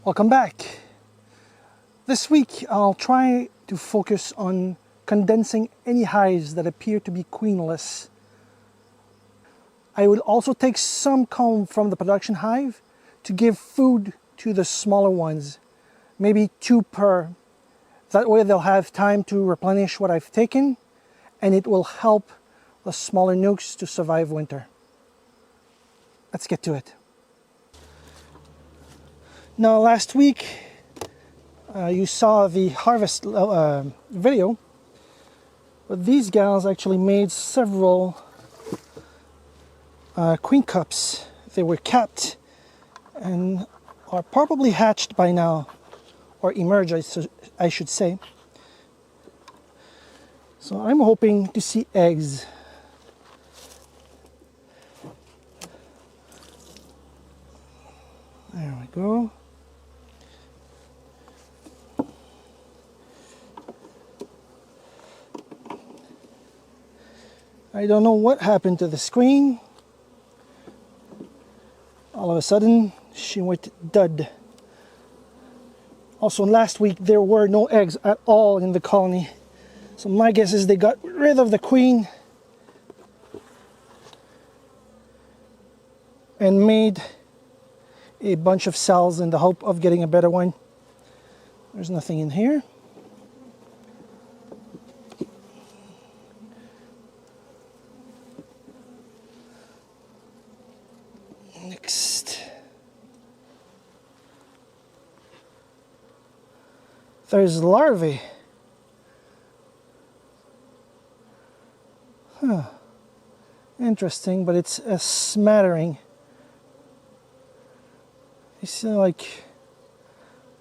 Welcome back. This week I'll try to focus on condensing any hives that appear to be queenless. I will also take some comb from the production hive to give food to the smaller ones, maybe 2 per. That way they'll have time to replenish what I've taken, and it will help the smaller nukes to survive winter. Let's get to it. Now last week you saw the harvest video, but these gals actually made several queen cups. They were capped and are probably hatched by now, or emerge I should say. So I'm hoping to see eggs. There we go. I don't know what happened to the screen. All of a sudden, she went dud. Also, last week there were no eggs at all in the colony. So my guess is they got rid of the queen and made a bunch of cells in the hope of getting a better one. There's nothing in here. Next. There's larvae. Huh. Interesting, but it's a smattering. You see like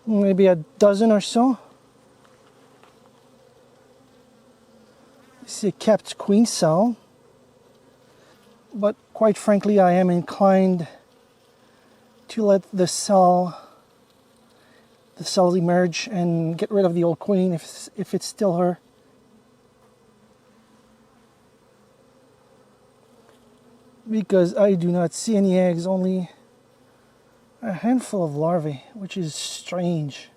maybe a dozen or so. You see a capped queen cell. But quite frankly, I am inclined to let the cells emerge and get rid of the old queen if it's still her. Because I do not see any eggs, only a handful of larvae, which is strange.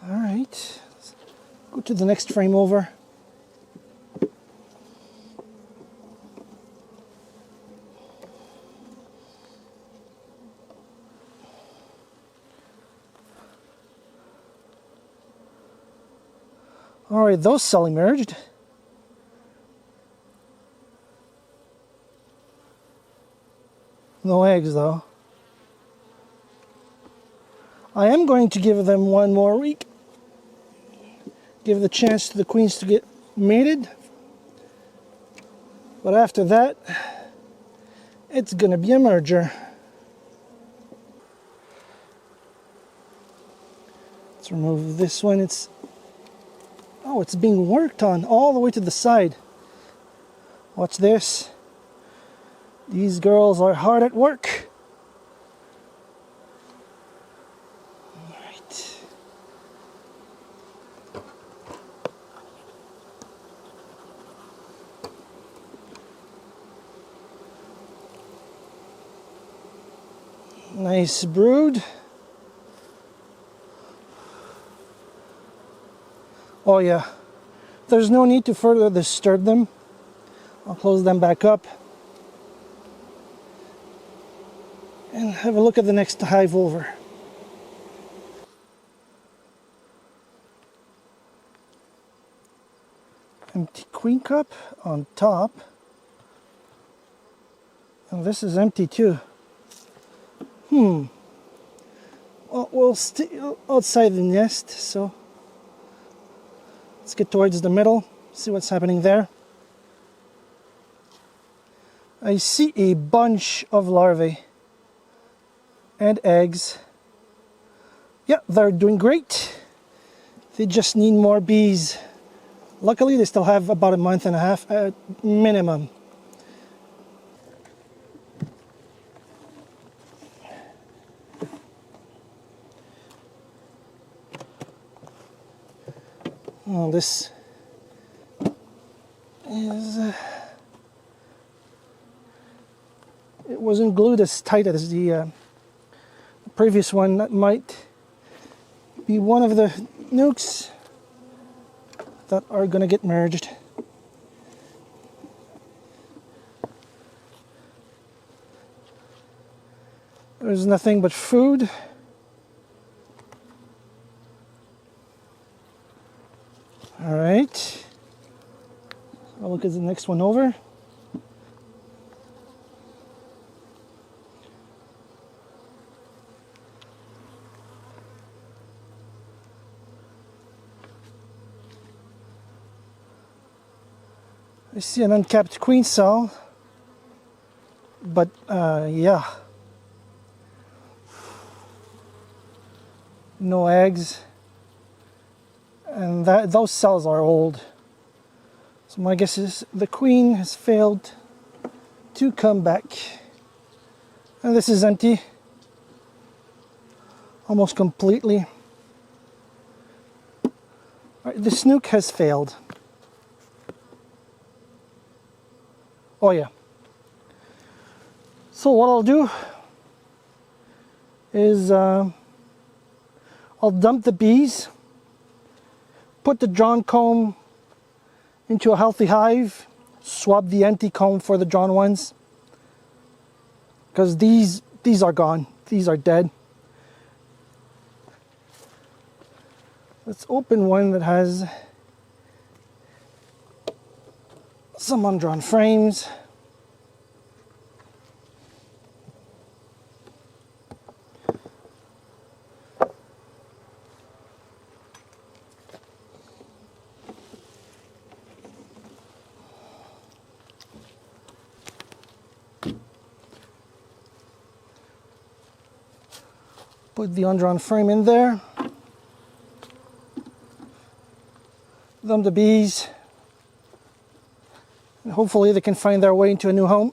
All right, let's go to the next frame over. All right, those cell emerged. No eggs though. I am going to give them one more week. Give the chance to the queens to get mated. But after that, it's gonna be a merger. Let's remove this one. It's being worked on all the way to the side. Watch this. These girls are hard at work. All right. Nice brood. Oh yeah, there's no need to further disturb them. I'll close them back up and have a look at the next hive over. Empty queen cup on top, and this is empty too. Well, we'll stay outside the nest, so let's get towards the middle, see what's happening there. I see a bunch of larvae and eggs. Yeah, they're doing great. They just need more bees. Luckily, they still have about a month and a half at minimum. Oh, this is it wasn't glued as tight as the previous one. That might be one of the nukes that are going to get merged. There's nothing but food. All right. I'll look at the next one over. I see an uncapped queen cell, but yeah, no eggs, and those cells are old. So my guess is the queen has failed to come back. And this is empty, almost completely. All right, the snook has failed. Oh yeah. So what I'll do is I'll dump the bees, put the drawn comb into a healthy hive, swap the empty comb for the drawn ones, because these are gone, these are dead. Let's open one that has some undrawn frames. Put the undrawn frame in there. Dump the bees. And hopefully they can find their way into a new home.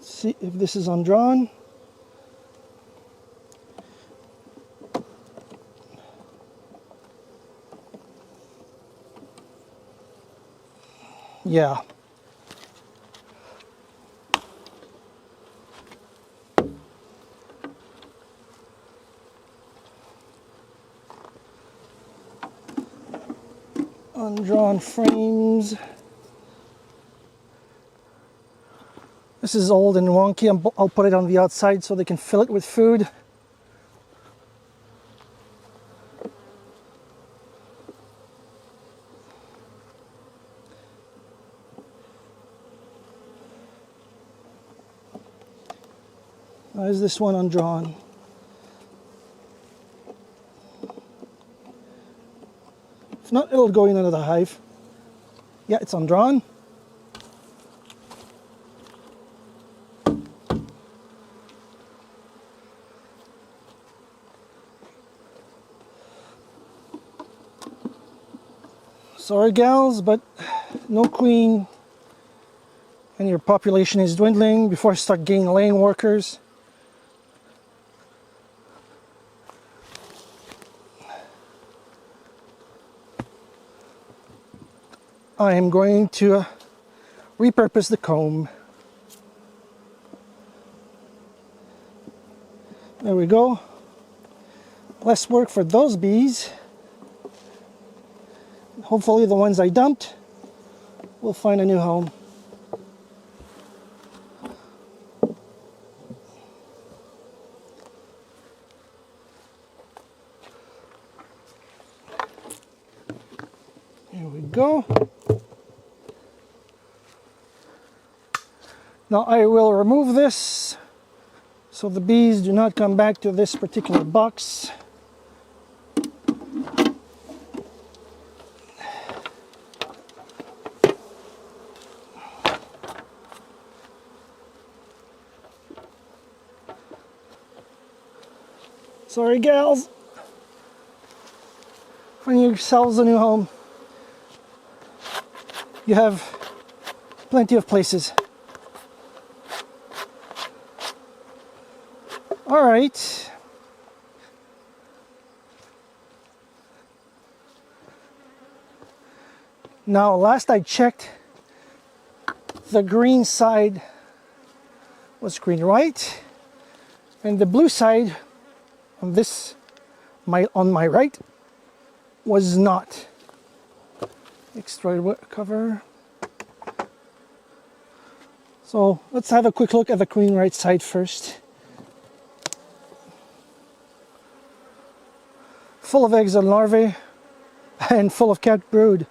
Let's see if this is undrawn. Yeah. Undrawn frames. This is old and wonky. I'll put it on the outside so they can fill it with food. Why is this one undrawn? If not, it'll go in another hive. Yeah, it's undrawn. Sorry gals, but no queen, and your population is dwindling before I start getting laying workers. I am going to repurpose the comb. There we go. Less work for those bees. Hopefully the ones I dumped will find a new home. Here we go. Now I will remove this so the bees do not come back to this particular box. Sorry gals, find yourselves a new home. You have plenty of places. All right. Now, last I checked, the green side was green right, and the blue side on this, on my right, was not. Extra cover. So let's have a quick look at the green right side first. Full of eggs and larvae, and full of cat brood.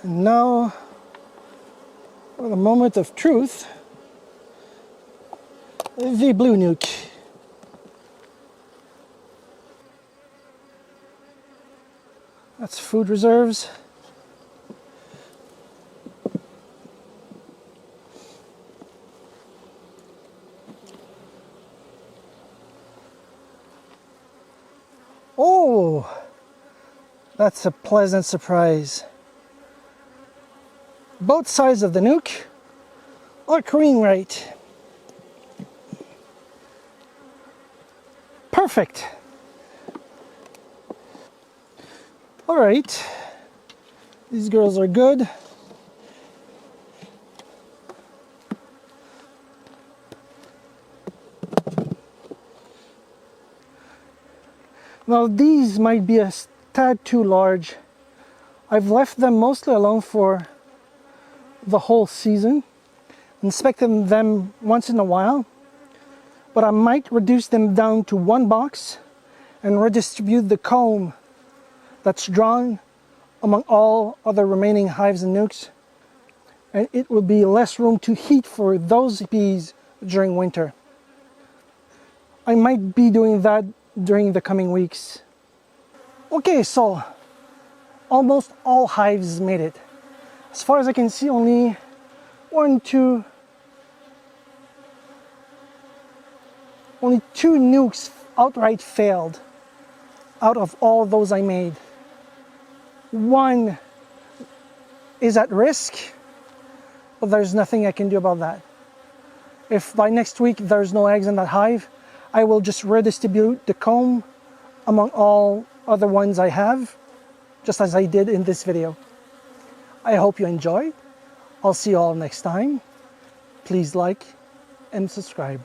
And now, for the moment of truth, the blue nuke. That's food reserves. Oh, that's a pleasant surprise. Both sides of the nuke are green right. Perfect. All right, these girls are good. Now these might be a tad too large. I've left them mostly alone for the whole season, inspecting them once in a while, but I might reduce them down to one box and redistribute the comb that's drawn among all other remaining hives and nukes, and it will be less room to heat for those bees during winter. I might be doing that during the coming weeks. Okay, so almost all hives made it. As far as I can see, only only two nukes outright failed out of all those I made. One is at risk, but there's nothing I can do about that. If by next week there's no eggs in that hive, I will just redistribute the comb among all other ones I have, just as I did in this video. I hope you enjoyed. I'll see you all next time. Please like and subscribe.